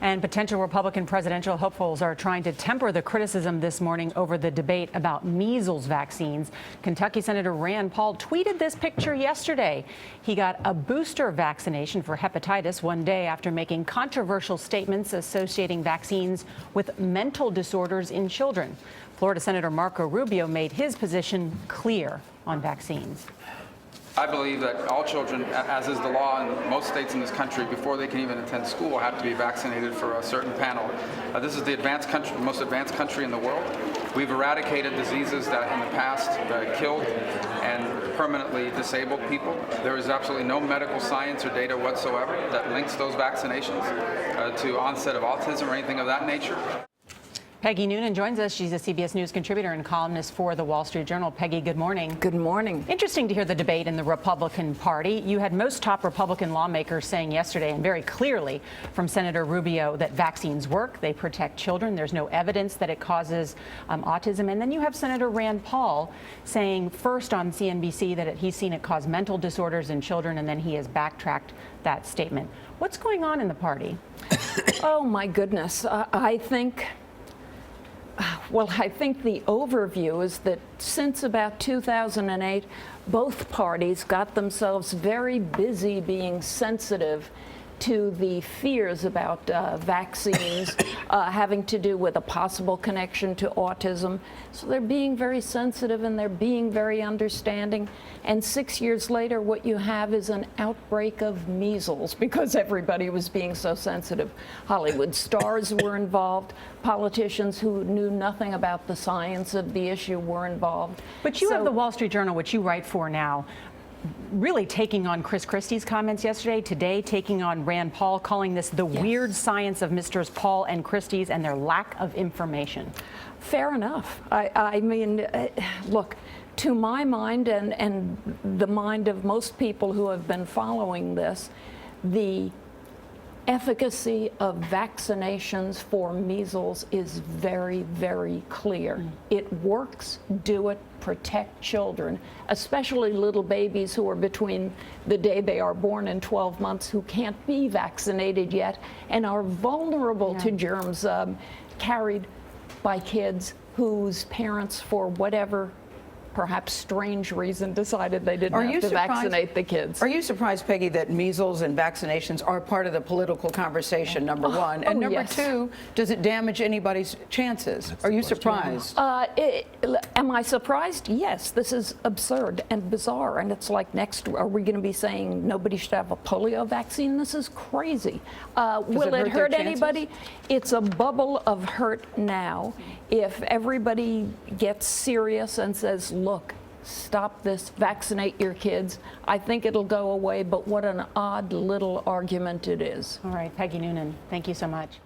And potential Republican presidential hopefuls are trying to temper the criticism this morning over the debate about measles vaccines. Kentucky Senator Rand Paul tweeted this picture yesterday. He got a booster vaccination for hepatitis one day after making controversial statements associating vaccines with mental disorders in children. Florida Senator Rubio made his position clear on vaccines. I believe that all children, as is the law in most states in this country, before they can even attend school, have to be vaccinated for a certain panel. This is the most advanced country in the world. We've eradicated diseases that in the past killed and permanently disabled people. There is absolutely no medical science or data whatsoever that links those vaccinations to onset of autism or anything of that nature. Peggy Noonan joins us. She's a CBS News contributor and columnist for the Wall Street Journal. Peggy, good morning. Good morning. Interesting to hear the debate in the Republican Party. You had most top Republican lawmakers saying yesterday, and very clearly from Senator Rubio, that vaccines work, they protect children, there's no evidence that it causes autism. And then you have Senator Rand Paul saying first on CNBC that he's seen it cause mental disorders in children, and then he has backtracked that statement. What's going on in the party? Oh, my goodness. I think the overview is that since about 2008, both parties got themselves very busy being sensitive to the fears about vaccines having to do with a possible connection to autism. So they're being very sensitive and they're being very understanding. And 6 years later, what you have is an outbreak of measles because everybody was being so sensitive. Hollywood stars were involved. Politicians who knew nothing about the science of the issue were involved. But you have the Wall Street Journal, which you write for now, really taking on Chris Christie's comments yesterday, today taking on Rand Paul, calling this the weird science of Mr. Paul and Christie's and their lack of information. Fair enough. I mean, look, to my mind and the mind of most people who have been following this, the efficacy of vaccinations for measles is very, very clear. It works. Do it. Protect children, especially little babies who are between the day they are born and 12 months who can't be vaccinated yet and are vulnerable to germs carried by kids whose parents, for whatever perhaps strange reason, decided they didn't have to vaccinate the kids. Are you surprised, Peggy, that measles and vaccinations are part of the political conversation, number one? And number two, does it damage anybody's chances? Are you surprised? Am I surprised? Yes. This is absurd and bizarre. And it's like, next, are we going to be saying nobody should have a polio vaccine? This is crazy. Will it hurt anybody? It's a bubble of hurt now. If everybody gets serious and says, look, stop this, vaccinate your kids, I think it'll go away. But what an odd little argument it is. All right, Peggy Noonan, thank you so much.